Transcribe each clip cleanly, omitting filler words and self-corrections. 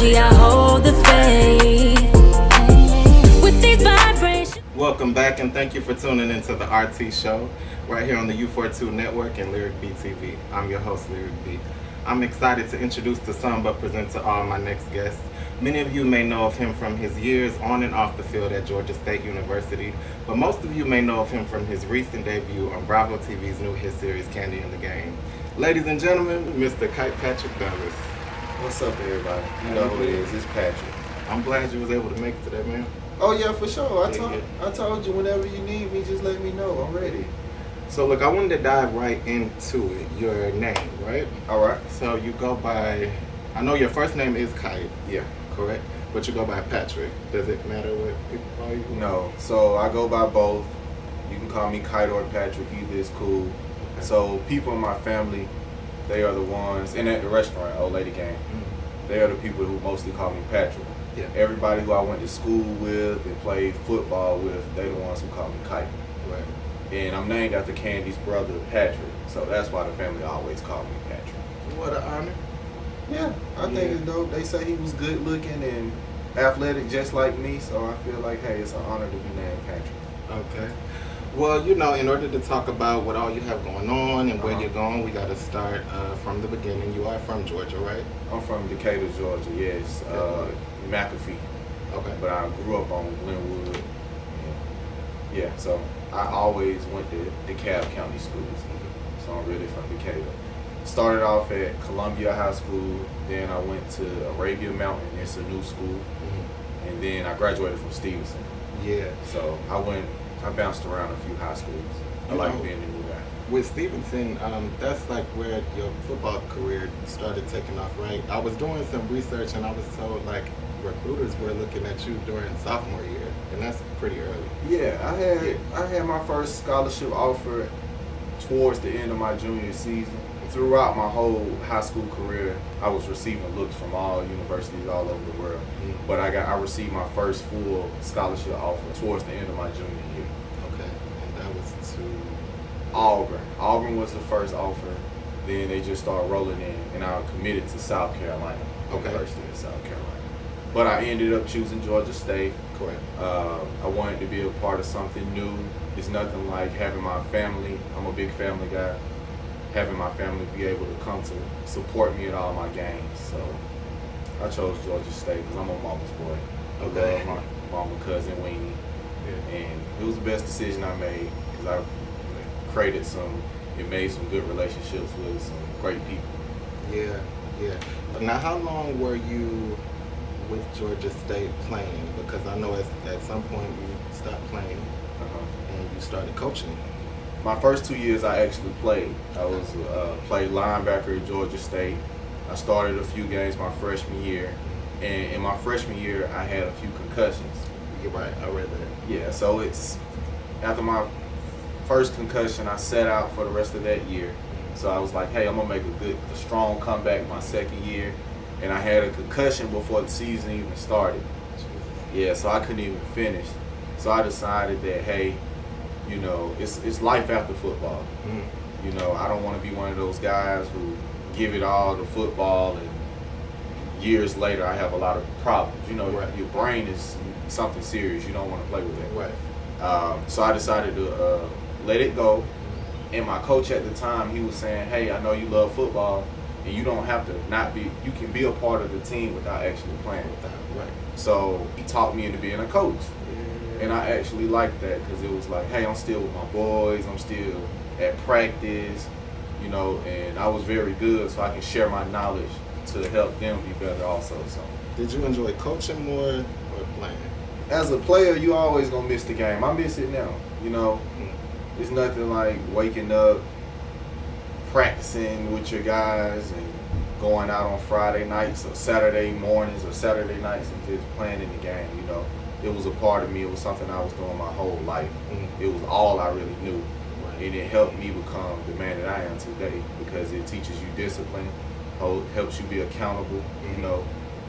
energy, I hold the faith. With these vibrations. Welcome back, and thank you for tuning into the RT Show right here on the U42 Network and Lyric B TV. I'm your host, Lyric B. I'm excited to introduce to some but present to all my next guests. Many of you may know of him from his years on and off the field at Georgia State University, but most of you may know of him from his recent debut on Bravo TV's new hit series, Candy in the Game. Ladies and gentlemen, Mr. Kight Patrick Dallas. What's up, everybody? You know who it is. It's Patrick. I'm glad you was able to make it today, man. Oh, yeah, for sure. Yeah. I told you whenever you need me, just let me know. I'm ready. So, look, I wanted to dive right into it. Your name, right? All right. So, you go by, I know your first name is Kight. Yeah. Correct? But you go by Patrick. Does it matter what people call you? No. So, I go by both. You can call me Kight or Patrick. Either is cool. Okay. So, people in my family, they are the ones, and at the restaurant, Old Lady Gang, they are the people who mostly call me Patrick. Yeah. Everybody who I went to school with and played football with, they the ones who call me Kight. Right. And I'm named after Candy's brother, Patrick. So that's why the family always called me Patrick. What an honor. Yeah, I think it's dope. They say he was good looking and athletic just like me, so I feel like, hey, it's an honor to be named Patrick. Okay. Well, you know, in order to talk about what all you have going on and where you're going, we got to start from the beginning. You are from Georgia, right? I'm from Decatur, Georgia, yes. McAfee. Okay. But I grew up on Glenwood. And yeah, so I always went to DeKalb County schools. So I'm really from Decatur. Started off at Columbia High School, then I went to Arabia Mountain, it's a new school, and then I graduated from Stevenson. Yeah. So I bounced around a few high schools. I like being a new guy. With Stevenson, that's like where your football career started taking off, right? I was doing some research and I was told like recruiters were looking at you during sophomore year, and that's pretty early. Yeah, I had my first scholarship offer towards the end of my junior season. Throughout my whole high school career, I was receiving looks from all universities all over the world. But I received my first full scholarship offer towards the end of my junior year. Okay, and that was to Auburn. Auburn was the first offer. Then they just started rolling in, and I committed to South Carolina, University of South Carolina. But I ended up choosing Georgia State. Correct. I wanted to be a part of something new. It's nothing like having my family. I'm a big family guy. Having my family be able to come to support me at all my games. So I chose Georgia State because I'm a mama's boy. Okay. I love my mama, cousin, Weenie. Yeah. And it was the best decision I made because I created made some good relationships with some great people. Yeah, yeah. Now, how long were you with Georgia State playing? Because I know at some point you stopped playing and you started coaching. My first 2 years I actually played. I was played linebacker at Georgia State. I started a few games my freshman year. And in my freshman year, I had a few concussions. You're right, I read that. Yeah, so it's after my first concussion, I sat out for the rest of that year. So I was like, hey, I'm gonna make a strong comeback my second year. And I had a concussion before the season even started. Yeah, so I couldn't even finish. So I decided that, hey, you know, it's life after football. You know, I don't want to be one of those guys who give it all to football and years later I have a lot of problems. You know, your brain is something serious. You don't want to play with it. Right. So I decided to let it go. And my coach at the time, he was saying, hey, I know you love football and you don't have to not be, you can be a part of the team without actually playing. Right. So he taught me into being a coach. And I actually liked that because it was like, hey, I'm still with my boys, I'm still at practice, you know, and I was very good so I can share my knowledge to help them be better also. So, did you enjoy coaching more or playing? As a player, you always gonna miss the game. I miss it now, you know. It's nothing like waking up, practicing with your guys and going out on Friday nights or Saturday mornings or Saturday nights and just playing in the game, you know. It was a part of me. It was something I was doing my whole life. It was all I really knew. And it helped me become the man that I am today because it teaches you discipline, helps you be accountable, you know,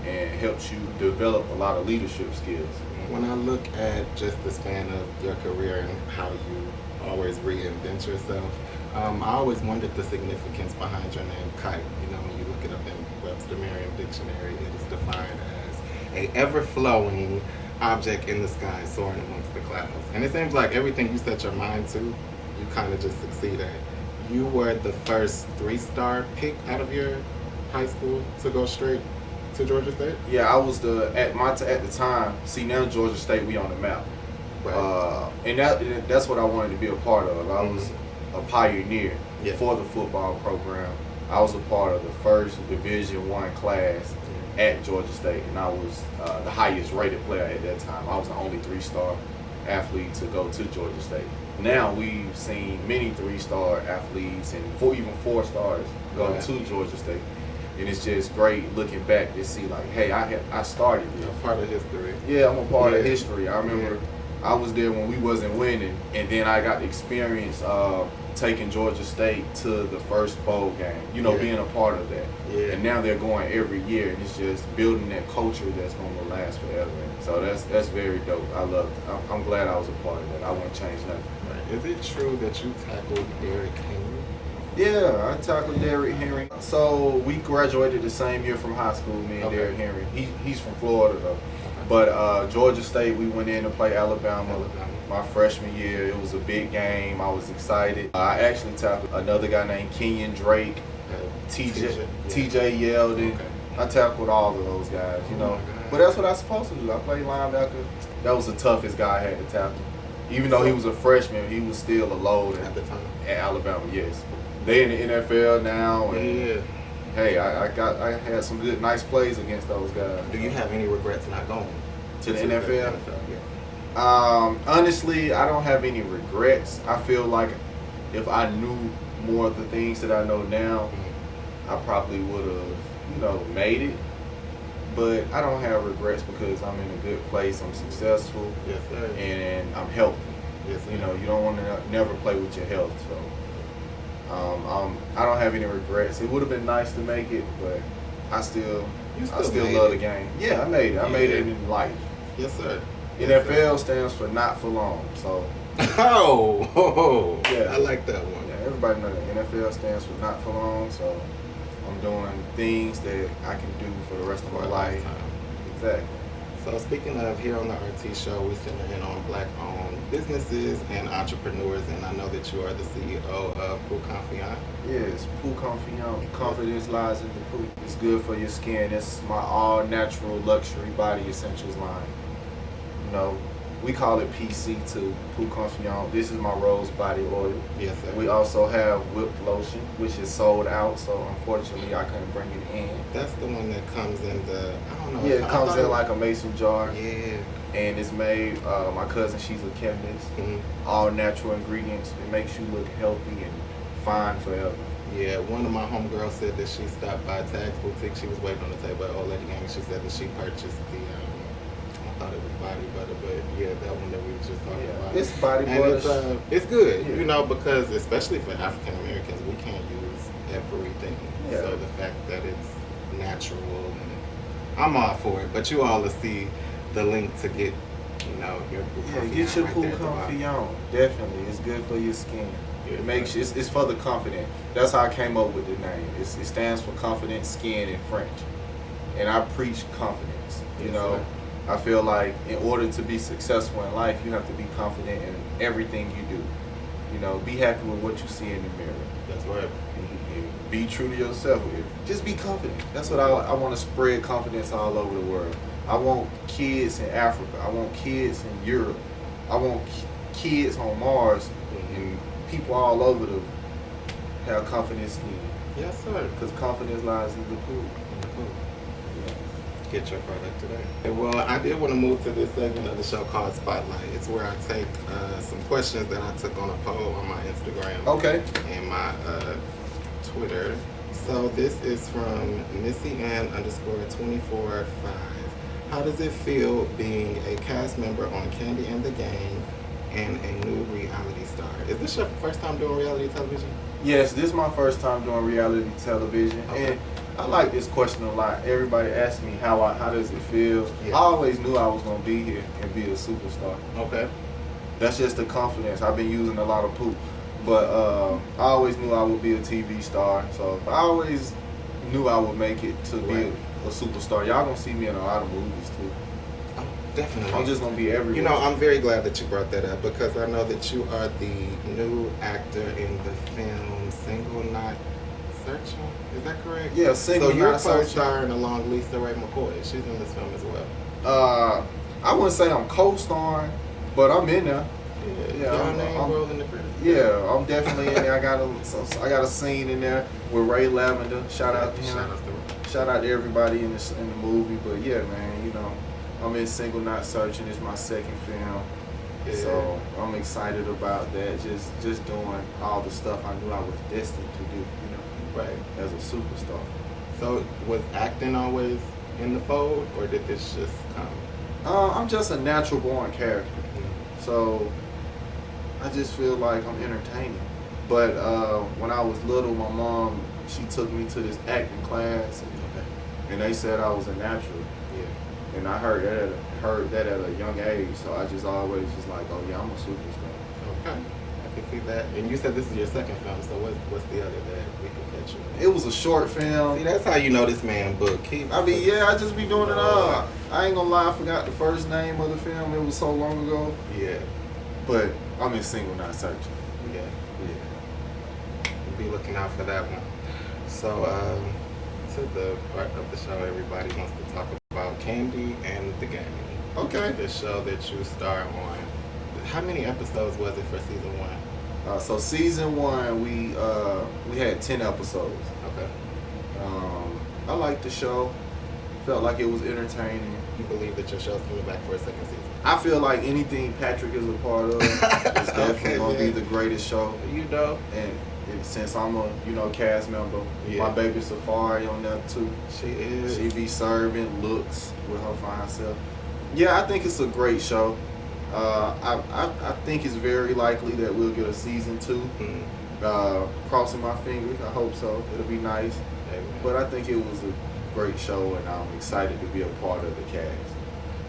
and helps you develop a lot of leadership skills. When I look at just the span of your career and how you always reinvent yourself, I always wondered the significance behind your name, Kight. You know, when you look it up in Webster Merriam Dictionary, it is defined as a ever-flowing object in the sky soaring amongst the clouds. And it seems like everything you set your mind to, you kind of just succeed at. You were the first 3-star pick out of your high school to go straight to Georgia State? Yeah, I was at the time. See, now Georgia State, we on the map. Right. And that's what I wanted to be a part of. I was a pioneer for the football program. I was a part of the first Division I class at Georgia State, and I was the highest rated player at that time. I was the only 3-star athlete to go to Georgia State. Now we've seen many 3-star athletes and even 4 stars go to Georgia State. And it's just great looking back to see, like, hey, I started this. You're part of history. Yeah, I'm a part of history. I remember I was there when we wasn't winning, and then I got the experience taking Georgia State to the first bowl game, you know, being a part of that. Yeah. And now they're going every year, and it's just building that culture that's going to last forever. So that's very dope. I love it. I'm glad I was a part of that. I wouldn't change nothing. Right. Is it true that you tackled Derrick Henry? Yeah, I tackled Derrick Henry. So we graduated the same year from high school, me and Derrick Henry. He's from Florida, though. But Georgia State, we went in to play Alabama my freshman year. It was a big game. I was excited. I actually tackled another guy named Kenyon Drake, TJ Yeldon. I tackled all of those guys, you know. But that's what I was supposed to do. I played linebacker. That was the toughest guy I had to tackle. Even though he was a freshman, he was still a load at the time at Alabama. Yes, they in the NFL now. And hey, I had some good, nice plays against those guys. Do you have any regrets not going to the NFL? Honestly, I don't have any regrets. I feel like if I knew more of the things that I know now, I probably would have, you know, made it. But I don't have regrets because I'm in a good place. I'm successful, and I'm healthy. You know, you don't want to never play with your health. So I don't have any regrets. It would have been nice to make it, but I still love the game. Yeah, I made it. I made it in life. Yes, sir. NFL stands for not for long. So. Yeah, I like that one. Yeah, everybody knows that NFL stands for not for long. So I'm doing things that I can do for the rest of my life. Exactly. So speaking of, here on the RT show, we center in on Black-owned businesses and entrepreneurs, and I know that you are the CEO of Confian. Yes, Confian. Confidence lies in the pool. It's good for your skin. It's my all-natural luxury body essentials line. You know, we call it PC too, Confian. This is my rose body oil. Yes, sir. We also have whipped lotion, which is sold out, so unfortunately I couldn't bring it in. That's the one that comes in the, I don't know. Yeah, it comes in like a mason jar. Yeah. And it's made, my cousin, she's a chemist. All natural ingredients. It makes you look healthy and fine forever. Yeah, one of my homegirls said that she stopped by Tag's Boutique. She was waiting on the table at Old Lady Gang. She said that she purchased the, I thought it was body butter, but yeah, that one that we were just talking about. It's body butter. It's good, you know, because especially for African Americans, we can't use everything. Yeah. So the fact that it's natural, and I'm all for it. But you all will see the link to get, you know, your get your Confian. Definitely, it's good for your skin. It makes you, it's for the confident. That's how I came up with the name. It stands for confident skin in French, and I preach confidence. You know. I feel like in order to be successful in life, you have to be confident in everything you do. You know, be happy with what you see in the mirror. That's right. And be true to yourself. Just be confident. That's what I want to spread confidence all over the world. I want kids in Africa. I want kids in Europe. I want kids on Mars and people all over to have confidence in. Yes, sir. Because confidence lies in the pool. Get your product today. Well, I did want to move to this segment of the show called Spotlight. It's where I take some questions that I took on a poll on my Instagram and my Twitter. So this is from Missy Ann _245. How does it feel being a cast member on Candy and the Gang and a new reality star? Is this your first time doing reality television? Yes, this is my first time doing reality television. And I like this question a lot. Everybody asks me how does it feel. I always knew I was gonna be here and be a superstar. That's just the confidence. I've been using a lot of poop. But I always knew I would be a TV star. So I always knew I would make it to be a superstar. Y'all gonna see me in a lot of movies too. Oh, definitely. I'm just gonna be everywhere. You know, I'm very glad that you brought that up because I know that you are the new actor in the film Single Not Searching. Is that correct? Yeah, Single So you're Not Searching. co-starring along Lisa Ray McCoy. She's in this film as well. I wouldn't say I'm co-starring, but I'm in there. Yeah, I'm rolling the credits. Yeah, I'm definitely in there. I got a scene in there with Ray Lavender. Shout out to him. Shout out to everybody in the movie. But yeah, man, you know, I'm in Single Not Searching. It's my second film. Yeah. So I'm excited about that. Just doing all the stuff I knew I was destined to do, you know, Right. as a superstar. So was acting always in the fold, or did this just come? I'm just a natural born character. So I just feel like I'm entertaining. But when I was little, my mom, she took me to this acting class, and they said I was a natural. Yeah. And I heard that at a young age, so I just always was like, oh yeah, I'm a superstar. Okay. I can see that. And you said this is your second film, so what's the other that we could catch you in? It was a short film. See, that's how you know this man book. I just be doing it all. I ain't gonna lie, I forgot the first name of the film. It was so long ago. Yeah. But I'm in Single Not Searching. Yeah. Yeah. Be looking out for that one. So, to the part of the show everybody wants to talk about, Candy and the Game. Okay. The show that you star on. How many episodes was it for season 1? So season 1, we had 10 episodes. Okay. I liked the show. Felt like it was entertaining. You believe that your show's coming back for a second season? I feel like anything Patrick is a part of is definitely gonna be the greatest show. You know. And since I'm a cast member, my baby Safari on there too. She is. She be serving looks with her fine self. Yeah, I think it's a great show. I think it's very likely that we'll get a season 2. Mm-hmm. Crossing my fingers, I hope so. It'll be nice. Amen. But I think it was a great show, and I'm excited to be a part of the cast.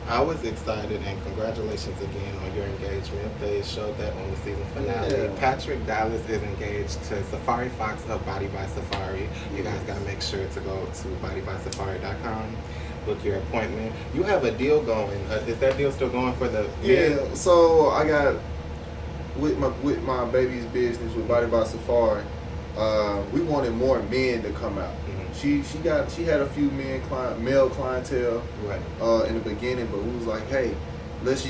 I was excited, and congratulations again on your engagement. They showed that on the season finale. Yeah. Patrick Dallas is engaged to Safari Fox of Body by Safari. You guys got to make sure to go to bodybysafari.com, book your appointment. You have a deal going. Is that deal still going for the men? Yeah, so I got with my baby's business with Body by Safari. We wanted more men to come out. Mhm. She had a few male clientele Right. in the beginning, but we was like, hey, let's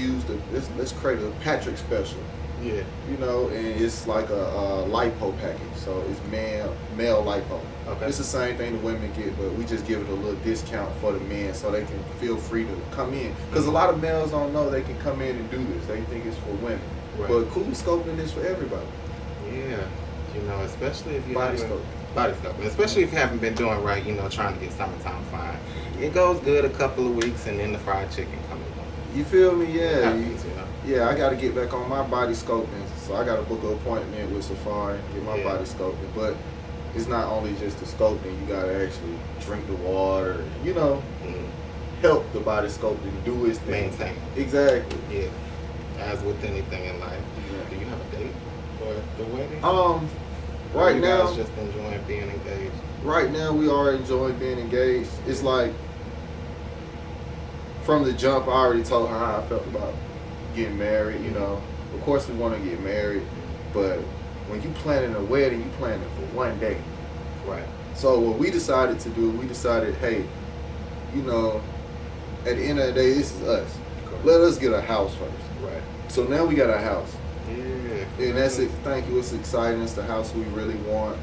create a Patrick special. Yeah. You know, and it's like a lipo package. So it's male lipo. Okay. It's the same thing the women get, but we just give it a little discount for the men so they can feel free to come in. Because a lot of males don't know they can come in and do this. They think it's for women. Right. But cool scoping is for everybody. Yeah. You know, especially if you Body haven't- scope. Body sculpting, especially if you haven't been doing right, you know, trying to get summertime fine. It goes good a couple of weeks, and then the fried chicken comes along. You feel me? Yeah. Happens, you know. Yeah, I got to get back on my body scoping. So I got to book an appointment with Safari, get my Yeah. body scoping. But it's not only just the scoping. You got to actually drink the water, you know, Mm. help the body sculpting do its thing. Maintain. Exactly. Yeah. As with anything in life. Yeah. Do you have a date for the wedding? Or Right you now, guys just enjoying being engaged? right now we are enjoying being engaged. It's like from the jump, I already told her how I felt about getting married. You know, of course we want to get married, but when you planning a wedding, you planning for one day. Right. So what we decided to do, hey, you know, at the end of the day, this is us. Correct. Let us get a house first. Right. So now we got a house. Yeah. And that's it. Thank you. It's exciting. It's the house we really want.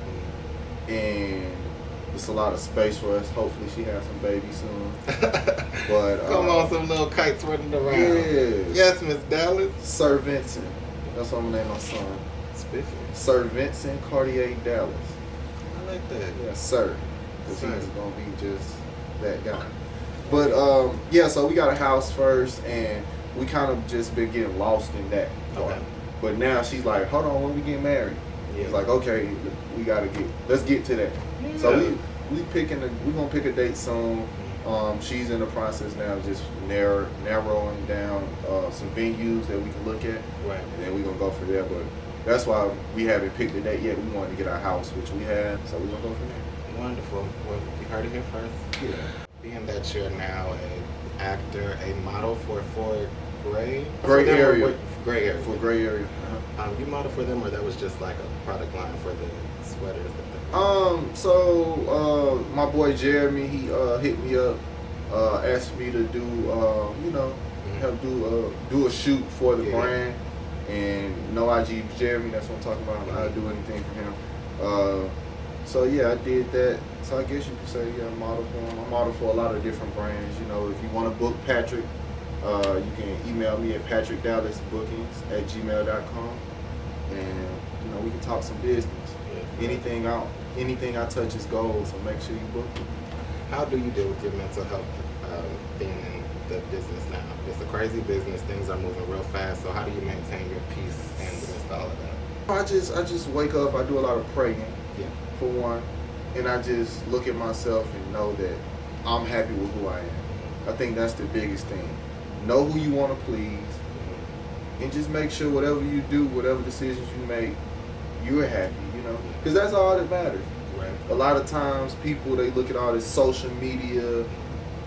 Mm. And it's a lot of space for us. Hopefully she has some babies soon. But Come on, some little kites running around. Yeah. Yes, Miss Dallas. Sir Vincent. That's what I'm gonna name my son. Spiffy. Sir Vincent Cartier Dallas. I like that. Yeah, sir. Because Sir. he's gonna be just that guy. But yeah, so we got a house first, and we kind of just been getting lost in that part. Okay. But now she's like, hold on, when we get married? Yeah. It's like, okay, let's get to that. Yeah. So we're gonna pick a date soon. She's in the process now of just narrowing down some venues that we can look at, Right. and then we're gonna go for there. But that's why we haven't picked a date yet. We wanted to get our house, which we have, so we're gonna go from there. Wonderful. Well, you heard it here first. Yeah. Being that you're now an actor, a model for Gray Area. Gray Area. For Gray Area. You model for them, or that was just like a product line for the sweaters that So my boy Jeremy, he hit me up, asked me to do, help do a shoot for the brand, and no IG Jeremy, that's what I'm talking about. I'll do anything for him. So yeah, I did that. So I guess you could say, yeah, I model for him. I model for a lot of different brands. You know, if you want to book Patrick, you can email me at patrickdallasbookings@gmail.com, and we can talk some business. Anything I touch is gold, so make sure you book it. How do you deal with your mental health being in the business now? It's a crazy business. Things are moving real fast. So how do you maintain your peace and amidst all of that? I just wake up. I do a lot of praying, for one, and I just look at myself and know that I'm happy with who I am. I think that's the biggest thing. Know who you want to please, and just make sure whatever you do, whatever decisions you make, you're happy. Because that's all that matters. Right. A lot of times people, they look at all this social media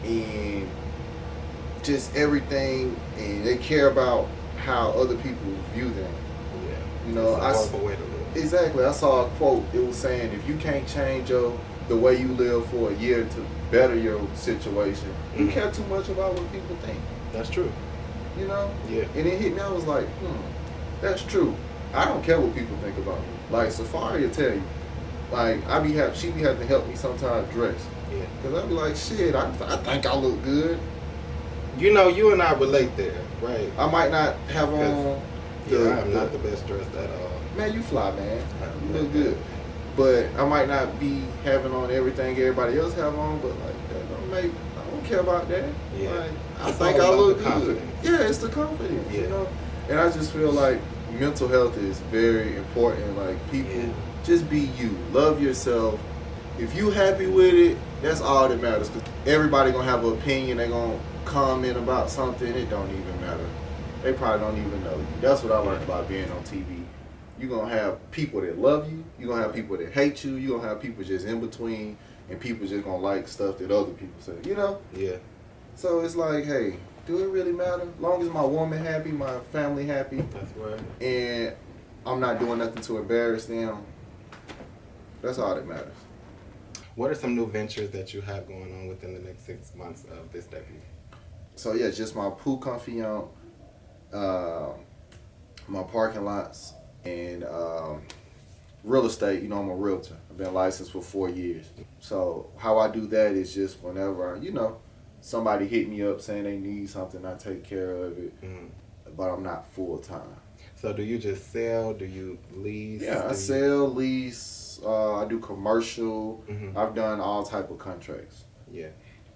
and just everything, and they care about how other people view them. Yeah. It's a horrible way to live. Exactly. I saw a quote. It was saying, if you can't change the way you live for a year to better your situation, you care too much about what people think. That's true. Yeah. And it hit me. I was like, that's true. I don't care what people think about me. Like Safari will tell you, like she be having to help me sometimes dress. Yeah. Cause I be like, shit, I think I look good. You and I relate there, right? I might not have on. I'm not the best dressed at all. Man, you fly, man. You look good. But I might not be having on everything everybody else have on. But like that I don't care about that. Yeah. Like, I It's think all I look about the good. confidence. Yeah, it's the confidence. Yeah. And I just feel like mental health is very important. Like people, just be you. Love yourself. If you happy with it, that's all that matters. Cause everybody gonna have an opinion. They gonna comment about something. It don't even matter. They probably don't even know you. That's what I learned about being on TV. You're gonna have people that love you. You're gonna have people that hate you. You're gonna have people just in between, and people just gonna like stuff that other people say. Yeah. So it's like, hey, do it really matter? As long as my woman happy, my family happy, That's right. and I'm not doing nothing to embarrass them, that's all that matters. What are some new ventures that you have going on within the next 6 months of this debut? So yeah, just my pool Confian, my parking lots, and real estate. I'm a realtor. I've been licensed for 4 years. So how I do that is just whenever somebody hit me up saying they need something, I take care of it. But I'm not full time. So do you just sell? Do you lease? Yeah, I sell, lease. I do commercial. I've done all type of contracts. Yeah.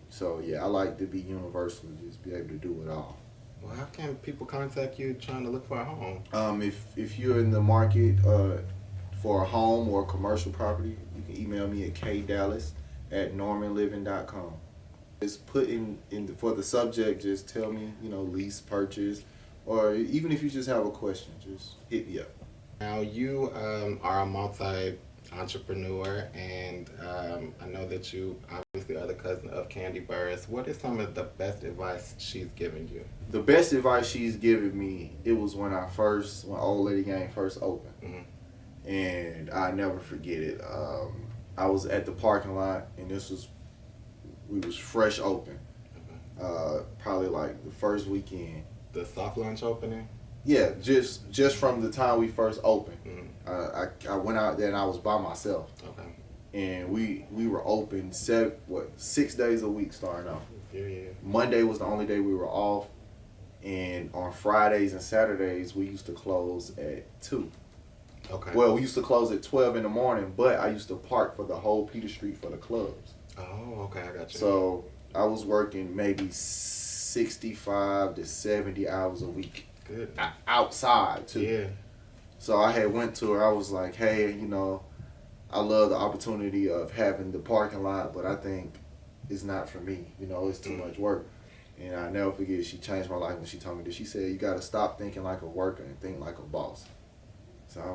So yeah, I like to be universal and just be able to do it all. Well, how can people contact you trying to look for a home? If you're in the market for a home or a commercial property, you can email me at kdallas@normanliving.com. Just put in for the subject, just tell me, lease, purchase, or even if you just have a question, just hit me up. Now you are a multi-entrepreneur, and I know that you obviously are the cousin of Candy Burris. What is some of the best advice she's given you? The best advice she's given me, it was when Old Lady Gang first opened. And I never forget it. I was at the parking lot, and we was fresh open. Probably like the first weekend. The soft launch opening? Yeah, just from the time we first opened. I went out there and I was by myself. Okay. And we were open 6 days a week starting off. Yeah. Monday was the only day we were off, and on Fridays and Saturdays we used to close at 2. Okay. Well, we used to close at 12 in the morning, but I used to park for the whole Peter Street for the clubs. Oh, okay, I got you. So I was working maybe 65 to 70 hours a week. Good. Outside too. Yeah. So I had went to her. I was like, hey, I love the opportunity of having the parking lot, but I think it's not for me. It's too much work. And I never forget, she changed my life when she told me this. She said, you got to stop thinking like a worker and think like a boss. I So I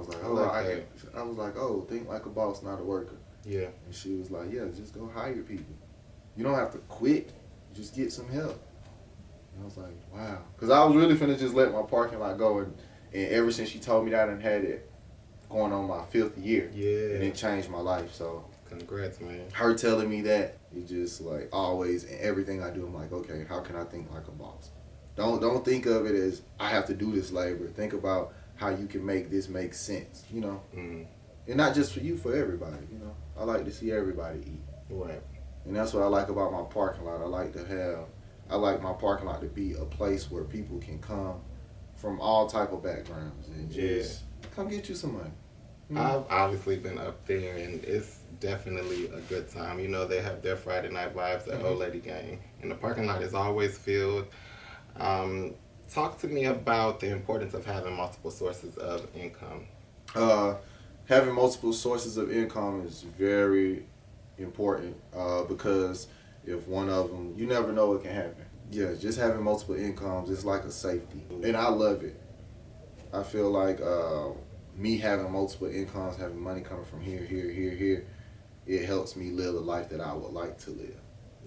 was like, think like a boss, not a worker. Yeah. And she was like, yeah, just go hire people. You don't have to quit. Just get some help. And I was like, wow. Because I was really finna just let my parking lot go. And ever since she told me that, I had it going on my 5th year. Yeah. And it changed my life. So congrats, man. her telling me that, it just like always, in everything I do, I'm like, okay, how can I think like a boss? Don't think of it as I have to do this labor. Think about how you can make this make sense, you know? Mm-hmm. And not just for you, for everybody, you know? I like to see everybody eat. Right. And that's what I like about my parking lot. I like my parking lot to be a place where people can come from all type of backgrounds and just come get you some money. You know? I've obviously been up there, and it's definitely a good time. You know, they have their Friday night vibes at Old Lady Gang, and the parking lot is always filled. Talk to me about the importance of having multiple sources of income. Having multiple sources of income is very important because if one of them, you never know what can happen. Yeah, just having multiple incomes is like a safety, and I love it. I feel like me having multiple incomes, having money coming from here, it helps me live the life that I would like to live.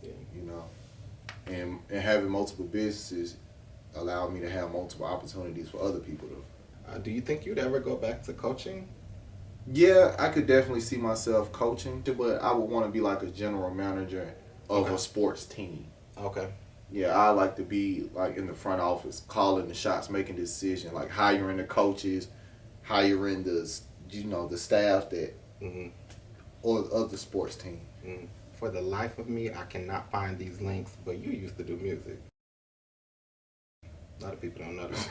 Yeah. You know, and having multiple businesses allow me to have multiple opportunities for other people to. Do you think you'd ever go back to coaching? Yeah, I could definitely see myself coaching, but I would want to be like a general manager of a sports team. Okay. Yeah, I like to be like in the front office, calling the shots, making decisions, like hiring the coaches, hiring the staff that or of the sports team. Mm. For the life of me, I cannot find these links, but you used to do music. A lot of people don't know that.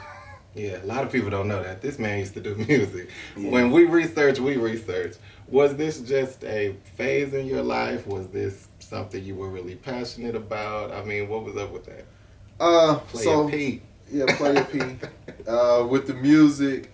Yeah, a lot of people don't know that. This man used to do music. Yeah. When we research. Was this just a phase in your life? Was this something you were really passionate about? I mean, what was up with that? Player P. Yeah, Player P. With the music,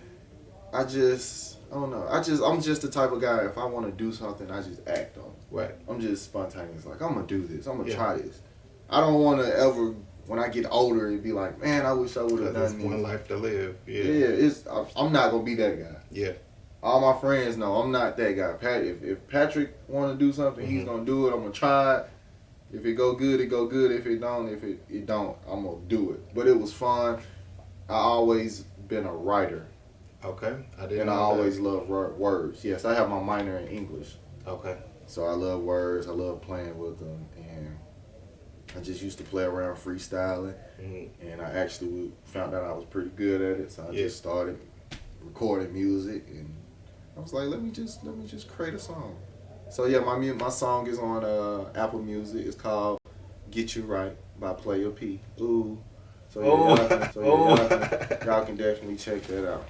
I don't know. I'm just the type of guy, if I want to do something, I just act on it. Right. I'm just spontaneous. Like, I'm going to do this. I'm going to try this. I don't want to ever, when I get older, it'd be like, man, I wish I would have done this. There's one life to live. Yeah. Yeah, I'm not going to be that guy. Yeah. All my friends know I'm not that guy. If Patrick want to do something, he's going to do it. I'm going to try it. If it go good, it go good. If it don't, it don't, I'm going to do it. But it was fun. I always been a writer. Okay. I always love words. Yes, I have my minor in English. Okay. So I love words. I love playing with them. And I just used to play around freestyling. And I actually found out I was pretty good at it. So I just started recording music. And I was like, let me just create a song. So yeah, my song is on Apple Music. It's called "Get You Right" by Player P. Ooh. So y'all can definitely check that out.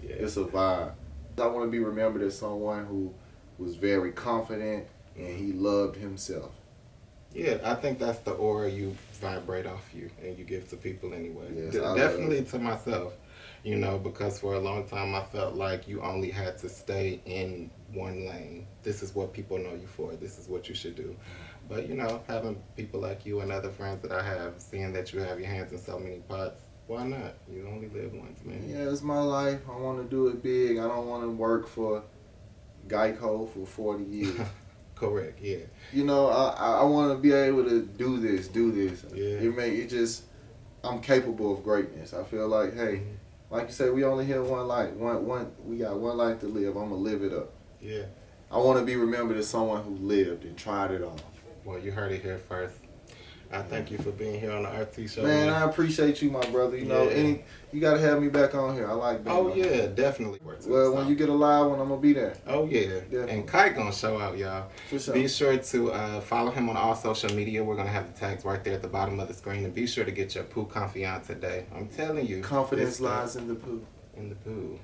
Yeah. It's a vibe. I want to be remembered as someone who was very confident and he loved himself. Yeah, I think that's the aura you vibrate off you and you give to people anyway. Yes, definitely to myself, because for a long time I felt like you only had to stay in one lane. This is what people know you for. This is what you should do. But, having people like you and other friends that I have, seeing that you have your hands in so many pots, why not? You only live once, man. Yeah, it's my life. I want to do it big. I don't want to work for Geico for 40 years. Correct, yeah. I want to be able to do this. Yeah. I'm capable of greatness. I feel like, hey, like you said, we only have one life. We got one life to live. I'm going to live it up. Yeah. I want to be remembered as someone who lived and tried it all. Well, you heard it here first. I thank you for being here on the RT show. Man, I appreciate you, my brother. You got to have me back on here. I like being on yeah, definitely. Well, when you get a live one, I'm going to be there. Oh, yeah. Definitely. And Kight going to show out, y'all. For sure. Be sure to follow him on all social media. We're going to have the tags right there at the bottom of the screen. And be sure to get your poo Confian today. I'm telling you. Confidence lies in the poo. In the poo.